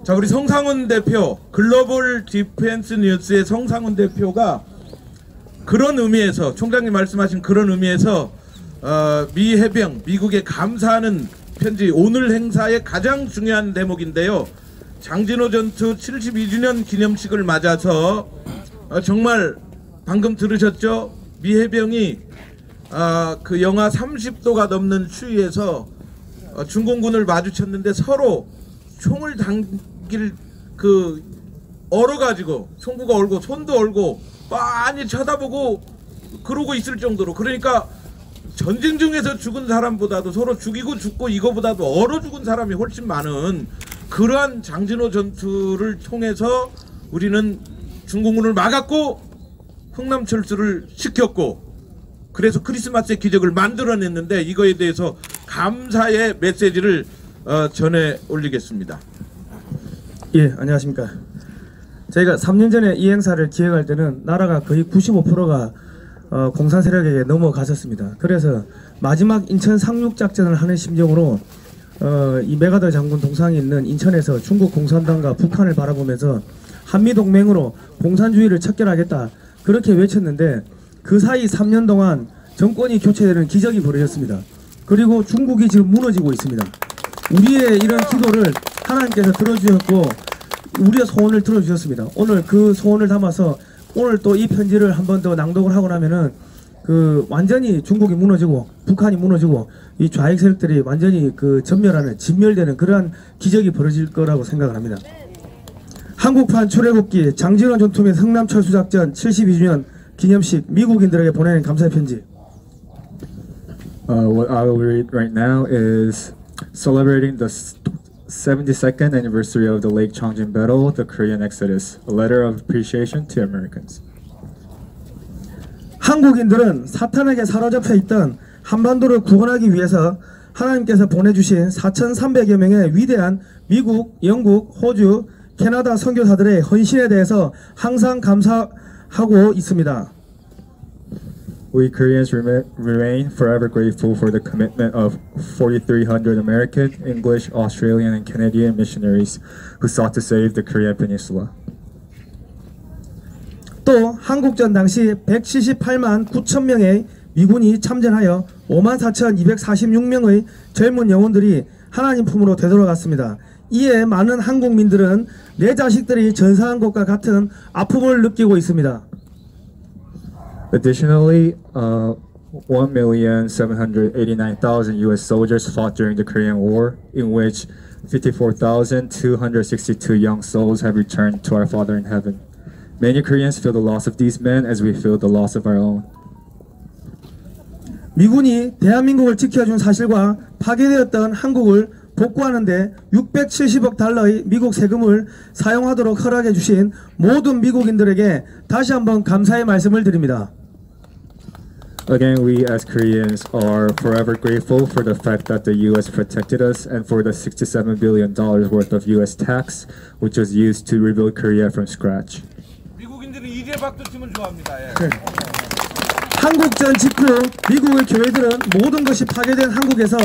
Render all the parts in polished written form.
자, 우리 성상훈 대표, 글로벌 디펜스 뉴스의 성상훈 대표가 그런 의미에서, 총장님 말씀하신 그런 의미에서 미 해병, 미국에 감사하는 편지, 오늘 행사의 가장 중요한 대목인데요. 장진호 전투 72주년 기념식을 맞아서 정말 방금 들으셨죠? 미 해병이 그 영하 30도가 넘는 추위에서 중공군을 마주쳤는데 서로 총을 당길 그 얼어가지고 총구가 얼고 손도 얼고 빤히 쳐다보고 그러고 있을 정도로, 그러니까 전쟁 중에서 죽은 사람보다도 서로 죽이고 죽고 이거보다도 얼어 죽은 사람이 훨씬 많은 그러한 장진호 전투를 통해서 우리는 중공군을 막았고 흥남철수를 시켰고, 그래서 크리스마스의 기적을 만들어냈는데 이거에 대해서 감사의 메시지를 전해 올리겠습니다. 예, 안녕하십니까. 저희가 3년 전에 이 행사를 기획할 때는 나라가 거의 95%가 공산 세력에게 넘어갔었습니다. 그래서 마지막 인천 상륙작전을 하는 심정으로 이 메가더 장군 동상이 있는 인천에서 중국 공산당과 북한을 바라보면서 한미동맹으로 공산주의를 척결하겠다 그렇게 외쳤는데, 그 사이 3년 동안 정권이 교체되는 기적이 벌어졌습니다. 그리고 중국이 지금 무너지고 있습니다. 우리의 이런 기도를 하나님께서 들어주셨고 우리의 소원을 들어주셨습니다. 오늘 그 소원을 담아서 오늘 또 이 편지를 한 번 더 낭독을 하고 나면은 그 완전히 중국이 무너지고 북한이 무너지고 이 좌익 세력들이 완전히 그 전멸하는, 진멸되는 그러한 기적이 벌어질 거라고 생각을 합니다. 한국판 출애굽기 장진호 전투 및 흥남철수작전 72주년 기념식 미국인들에게 보내는 감사의 편지. What I will read right now is celebrating the 72nd anniversary of the Lake Changjin Battle, the Korean Exodus, a letter of appreciation to Americans. 한국인들은 사탄에게 사로잡혀 있던 한반도를 구원하기 위해서 하나님께서 보내주신 4,300여 명의 위대한 미국, 영국, 호주, 캐나다 선교사들의 헌신에 대해서 항상 감사하고 있습니다. We Koreans remain forever grateful for the commitment of 4,300 American, English, Australian, and Canadian missionaries who sought to save the Korean Peninsula. 또 한국전 당시 178만 9천 명의 미군이 참전하여 54,246명의 젊은 영혼들이 하나님 품으로 되돌아갔습니다. 이에 많은 한국민들은 내 자식들이 전사한 것과 같은 아픔을 느끼고 있습니다. Additionally, 1,789,000 U.S. soldiers fought during the Korean War, in which 54,262 young souls have returned to our Father in heaven. Many Koreans feel the loss of these men as we feel the loss of our own. 미군이 대한민국을 지켜준 사실과 파괴되었던 한국을 복구하는데 670억 달러의 미국 세금을 사용하도록 허락해 주신 모든 미국인들에게 다시 한번 감사의 말씀을 드립니다. Again, we as Koreans are forever grateful for the fact that the U.S. protected us and for the $67 billion worth of U.S. tax, which was used to rebuild Korea from scratch. 미국인들은 이제 박수 치면 좋아합니다. 예. 한국전 직후 미국의 교회들은 모든 것이 파괴된 한국에서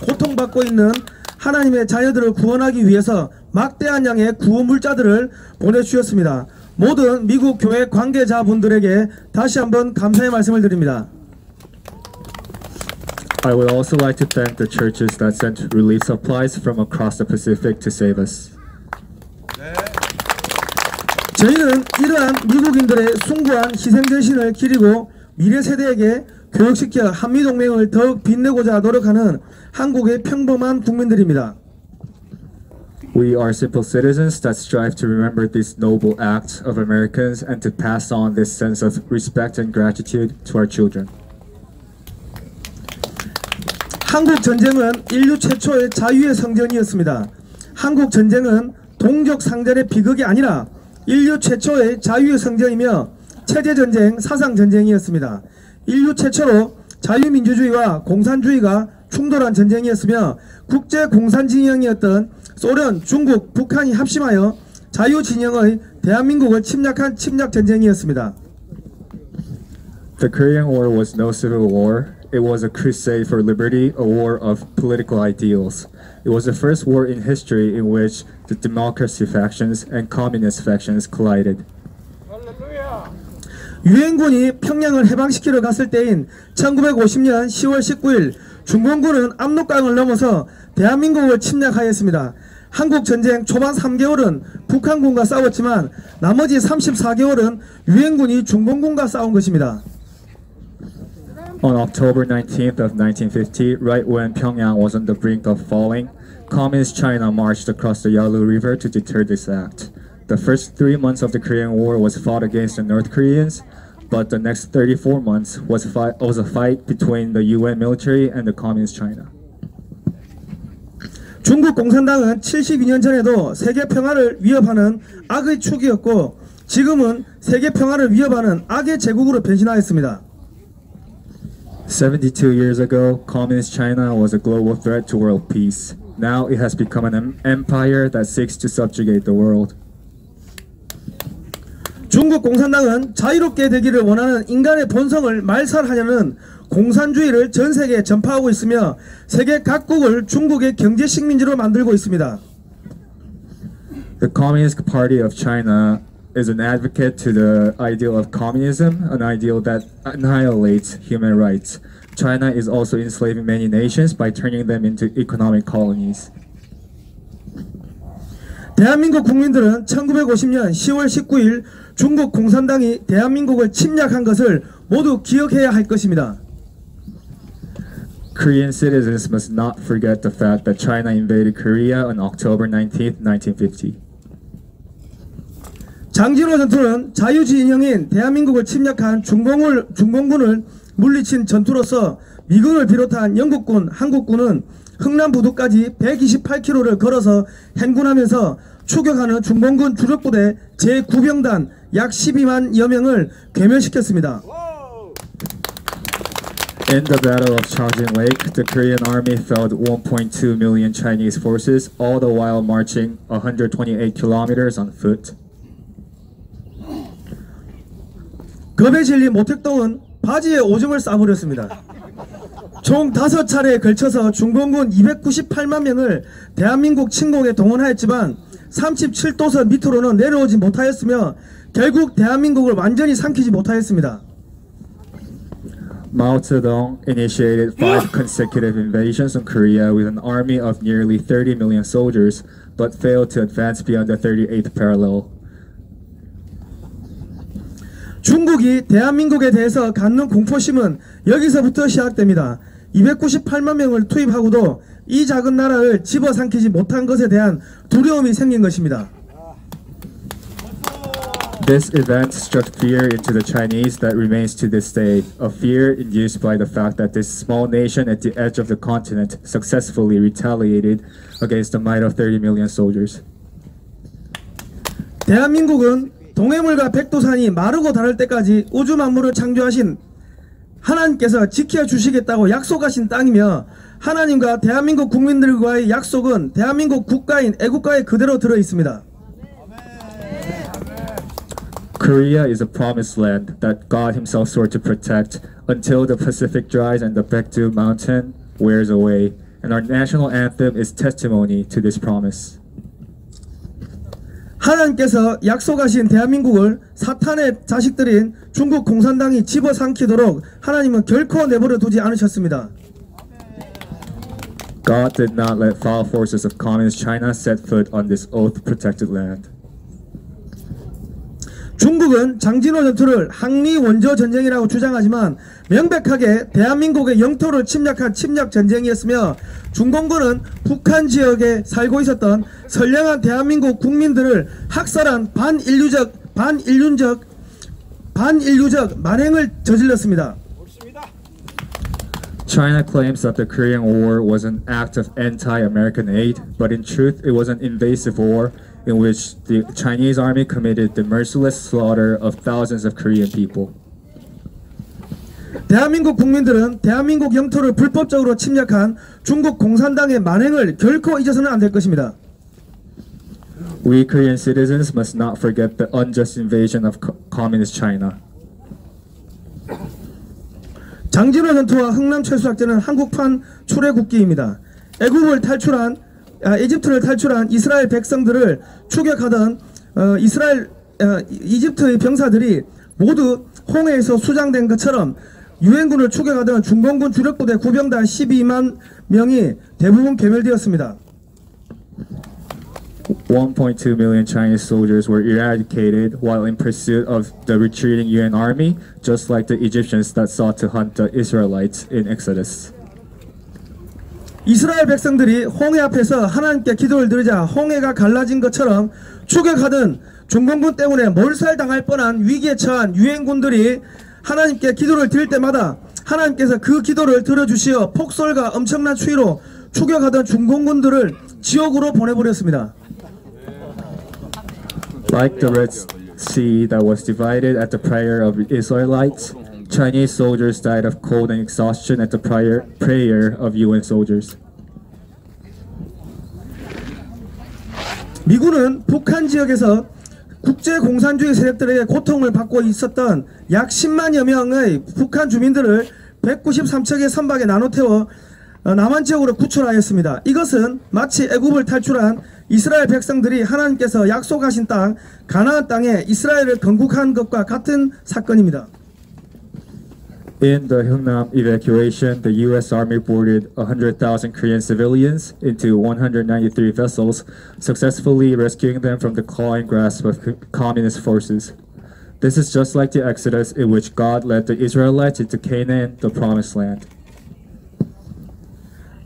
고통받고 있는 하나님의 자녀들을 구원하기 위해서 막대한 양의 구원물자들을 보내주셨습니다. 모든 미국 교회 관계자분들에게 다시 한번 감사의 말씀을 드립니다. I would also like to thank the churches that sent relief supplies from across the Pacific to save us. 저희는 이러한 미국인들의 숭고한 희생전신을 기리고 미래 세대에게 교육시켜 한미동맹을 더욱 빛내고자 노력하는 한국의 평범한 국민들입니다. We are simple citizens that strive to remember these noble acts of Americans and to pass on this sense of respect and gratitude to our children. 한국 전쟁은 인류 최초의 자유의 성전이었습니다. 한국 전쟁은 동족 상전의 비극이 아니라 인류 최초의 자유의 성전이며 체제전쟁, 사상전쟁이었습니다. 인류 최초로 자유민주주의와 공산주의가 충돌한 전쟁이었으며 국제공산진영이었던 소련, 중국, 북한이 합심하여 자유진영의 대한민국을 침략한 침략전쟁이었습니다. The Korean War was no civil war. it was a crusade for liberty, a war of political ideals. It was the first war in history in which the democracy factions and communist factions collided. 유엔군이 평양을 해방시키러 갔을 때인 1950년 10월 19일 중공군은 압록강을 넘어서 대한민국을 침략하였습니다. 한국 전쟁 초반 3개월은 북한군과 싸웠지만 나머지 34개월은 유엔군이 중공군과 싸운 것입니다. On October 19th of 1950, right when Pyongyang was on the brink of falling, Communist China marched across the Yalu River to deter this act. The first 3 months of the Korean War was fought against the North Koreans, but the next 34 months was a fight between the UN military and the Communist China. 중국 공산당은 72년 전에도 세계 평화를 위협하는 악의 축이었고 지금은 세계 평화를 위협하는 악의 제국으로 변신하였습니다. 72 years ago, Communist China was a global threat to world peace. Now it has become an empire that seeks to subjugate the world. 중국 공산당은 자유롭게 되기를 원하는 인간의 본성을 말살하려는 공산주의를 전 세계에 전파하고 있으며 세계 각국을 중국의 경제 식민지로 만들고 있습니다. The Communist Party of China is an advocate to the ideal of communism, an ideal that annihilates human rights. China is also enslaving many nations by turning them into economic colonies. 대한민국 국민들은 1950년 10월 19일 중국 공산당이 대한민국을 침략한 것을 모두 기억해야 할 것입니다. Korean citizens must not forget the fact that China invaded Korea on October 19th, 1950. 장진호 전투는 자유진영인 대한민국을 침략한 중공군을 물리친 전투로서 미군을 비롯한 영국군, 한국군은 흥남부두까지 128km를 걸어서 행군하면서 추격하는 중공군 주력부대 제9병단 약 12만여 명을 괴멸시켰습니다. In the Battle of Changin Lake, the Korean army felled 1.2 million Chinese forces, all the while marching 128 kilometers on foot. 겁에 질린 모택동은 바지에 오줌을 싸버렸습니다. 총 5차례에 걸쳐서 중공군 298만 명을 대한민국 침공에 동원하였지만 37도선 밑으로는 내려오지 못하였으며 결국 대한민국을 완전히 삼키지 못하였습니다. Mao Zedong initiated 5 consecutive invasions on Korea with an army of nearly 30 million soldiers, but failed to advance beyond the 38th parallel. 중국이 대한민국에 대해서 갖는 공포심은 여기서부터 시작됩니다. 298만 명을 투입하고도 이 작은 나라를 집어삼키지 못한 것에 대한 두려움이 생긴 것입니다. This event struck fear into the Chinese that remains to this day, a fear induced by the fact that this small nation at the edge of the continent successfully retaliated against the might of 30 million soldiers. 대한민국은 동해물과 백두산이 마르고 닳을 때까지 우주 만물을 창조하신 하나님께서 지켜주시겠다고 약속하신 땅이며 하나님과 대한민국 국민들과의 약속은 대한민국 국가인 애국가에 그대로 들어있습니다. Korea is a promised land that God himself swore to protect until the Pacific dries and the Baekdu mountain wears away, and our national anthem is testimony to this promise. 하나님께서 약속하신 대한민국을 사탄의 자식들인 중국 공산당이 집어삼키도록 하나님은 결코 내버려 두지 않으셨습니다. God did not let foul forces of communist China set foot on this oath-protected land. 중국은 장진호 전투를 항미 원조 전쟁이라고 주장하지만 명백하게 대한민국의 영토를 침략한 침략 전쟁이었으며 중공군은 북한 지역에 살고 있었던 선량한 대한민국 국민들을 학살한 반인류적 만행을 저질렀습니다. China claims that the Korean War was an act of anti-American aid, but in truth it was an invasive war in which the Chinese army committed the merciless slaughter of thousands of Korean people. 대한민국 국민들은 대한민국 영토를 불법적으로 침략한 중국 공산당의 만행을 결코 잊어서는 안 될 것입니다. We Korean citizens must not forget the unjust invasion of communist China. 장진호 전투와 흥남 철수작전은 한국판 출애굽기입니다. 이집트를 탈출한 이스라엘 백성들을 추격하던 이집트의 병사들이 모두 홍해에서 수장된 것처럼 유엔군을 추격하던 중공군 주력부대 구병단 12만 명이 대부분 괴멸되었습니다. 1.2 million Chinese soldiers were eradicated while in pursuit of the retreating UN army, just like the Egyptians that sought to hunt the Israelites in Exodus. 이스라엘 백성들이 홍해 앞에서 하나님께 기도를 드리자 홍해가 갈라진 것처럼 추격하던 중공군 때문에 몰살당할 뻔한 위기에 처한 유엔군들이 하나님께 기도를 드릴 때마다 하나님께서 그 기도를 들어주시어 폭설과 엄청난 추위로 추격하던 중공군들을 지옥으로 보내버렸습니다. Like the Red Sea that was divided at the prayer of the Israelites, Chinese soldiers died of cold and exhaustion at the prayer of UN soldiers. 미군은 북한 지역에서 국제공산주의 세력들에게 고통을 받고 있었던 약 10만여 명의 북한 주민들을 193척의 선박에 나눠 태워 남한 지역으로 구출하였습니다. 이것은 마치 애굽을 탈출한 이스라엘 백성들이 하나님께서 약속하신 땅 가나안 땅에 이스라엘을 건국한 것과 같은 사건입니다. In the Hungnam evacuation, the U.S. Army boarded 100,000 Korean civilians into 193 vessels, successfully rescuing them from the clawing grasp of communist forces. This is just like the Exodus in which God led the Israelites into Canaan, the promised land.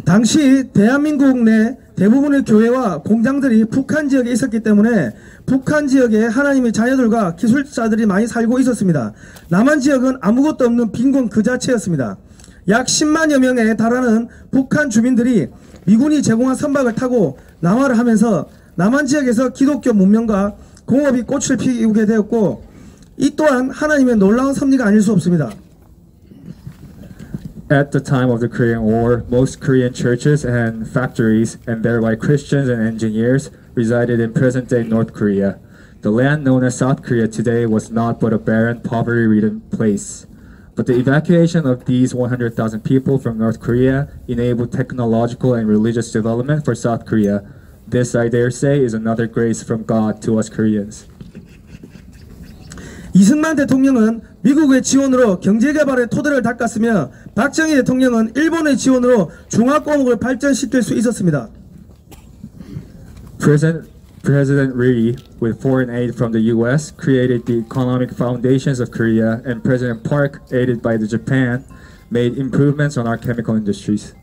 당시 대한민국 내 대부분의 교회와 공장들이 북한 지역에 있었기 때문에 북한 지역에 하나님의 자녀들과 기술자들이 많이 살고 있었습니다. 남한 지역은 아무것도 없는 빈곤 그 자체였습니다. 약 10만여 명에 달하는 북한 주민들이 미군이 제공한 선박을 타고 남하를 하면서 남한 지역에서 기독교 문명과 공업이 꽃을 피우게 되었고, 이 또한 하나님의 놀라운 섭리가 아닐 수 없습니다. At the time of the Korean War, most Korean churches and factories, and thereby Christians and engineers, resided in present-day North Korea. The land known as South Korea today was not but a barren, poverty-ridden place. But the evacuation of these 100,000 people from North Korea enabled technological and religious development for South Korea. This, I dare say, is another grace from God to us Koreans. 이승만 대통령은 미국의 지원으로 경제개발의 토대를 닦았으며 박정희 대통령은 일본의 지원으로 중화공업을 발전시킬 수 있었습니다. President Lee, with foreign aid from the U.S., created the economic foundations of Korea, and President Park, aided by Japan, made improvements on our chemical industries.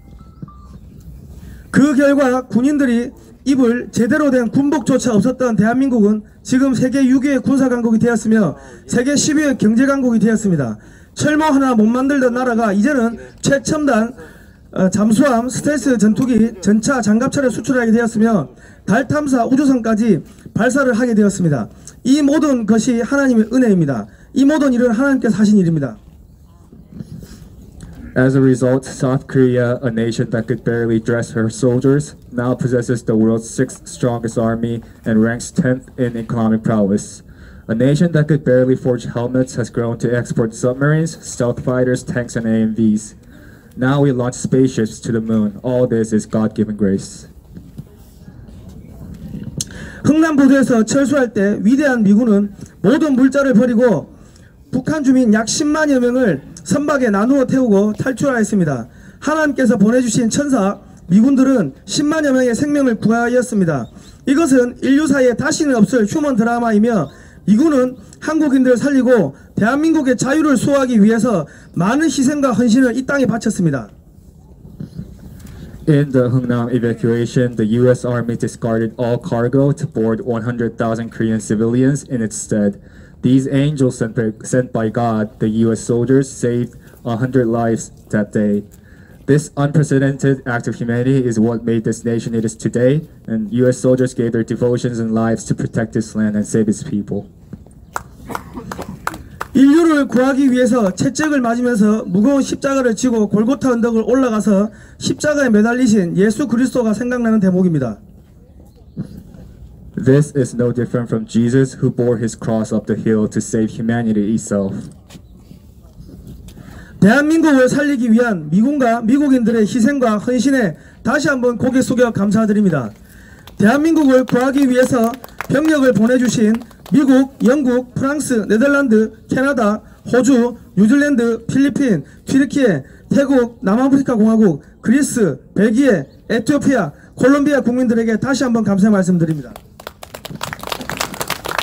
그 결과 군인들이 입을 제대로 된 군복조차 없었던 대한민국은 지금 세계 6위의 군사강국이 되었으며 세계 10위의 경제강국이 되었습니다. 철모 하나 못 만들던 나라가 이제는 최첨단 잠수함, 스텔스 전투기, 전차, 장갑차를 수출하게 되었으며 달 탐사 우주선까지 발사를 하게 되었습니다. 이 모든 것이 하나님의 은혜입니다. 이 모든 일은 하나님께서 하신 일입니다. As a result, South Korea, a nation that could barely dress her soldiers, now possesses the world's 6th strongest army and ranks 10th in economic prowess. A nation that could barely forge helmets has grown to export submarines, stealth fighters, tanks, and AMVs. Now we launch spaceships to the moon. All this is God-given grace. 흥남부두에서 철수할 때 위대한 미군은 모든 물자를 버리고 북한 주민 약 10만여 명을 선박에 나누어 태우고 탈출하였습니다. 하나님께서 보내주신 천사 미군들은 10만여 명의 생명을 구하였습니다. 이것은 인류사에 다시는 없을 휴먼 드라마이며 미군은 한국인들을 살리고 대한민국의 자유를 수호하기 위해서 많은 희생과 헌신을 이 땅에 바쳤습니다. In the Hungnam evacuation, the U.S. Army discarded all cargo to board 100,000 Korean civilians in its stead. These angels sent by God, the U.S. soldiers, saved 100 lives that day. This unprecedented act of humanity is what made this nation it is today, and U.S. soldiers gave their devotions and lives to protect this land and save its people. 인류를 구하기 위해서 채찍을 맞으면서 무거운 십자가를 지고 골고타 언덕을 올라가서 십자가에 매달리신 예수 그리스도가 생각나는 대목입니다. This is no different from Jesus, who bore his cross up the hill to save humanity itself. 대한민국을 살리기 위한 미군과 미국인들의 희생과 헌신에 다시 한번 고개 숙여 감사드립니다. 대한민국을 구하기 위해서 병력을 보내주신 미국, 영국, 프랑스, 네덜란드, 캐나다, 호주, 뉴질랜드, 필리핀, 튀르키예, 태국, 남아프리카 공화국, 그리스, 벨기에, 에티오피아, 콜롬비아 국민들에게 다시 한번 감사 말씀드립니다.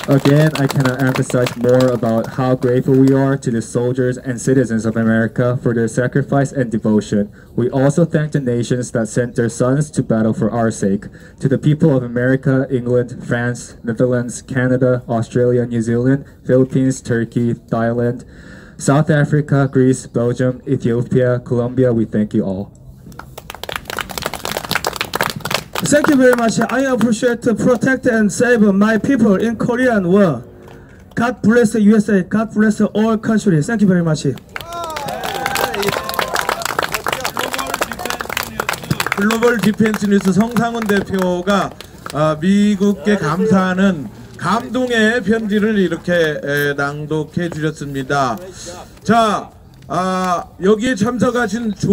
Again, I cannot emphasize more about how grateful we are to the soldiers and citizens of America for their sacrifice and devotion. We also thank the nations that sent their sons to battle for our sake. To the people of America, England, France, Netherlands, Canada, Australia, New Zealand, Philippines, Turkey, Thailand, South Africa, Greece, Belgium, Ethiopia, Colombia, we thank you all. Thank you very much. I appreciate to protect and save my people in Korean war. God bless USA. God bless all countries. Thank you very much. 글로벌 디펜스 뉴스 성상훈 대표가 미국께 감사하는 감동의 편지를 이렇게 낭독해 주셨습니다. 자, 여기에 참석하신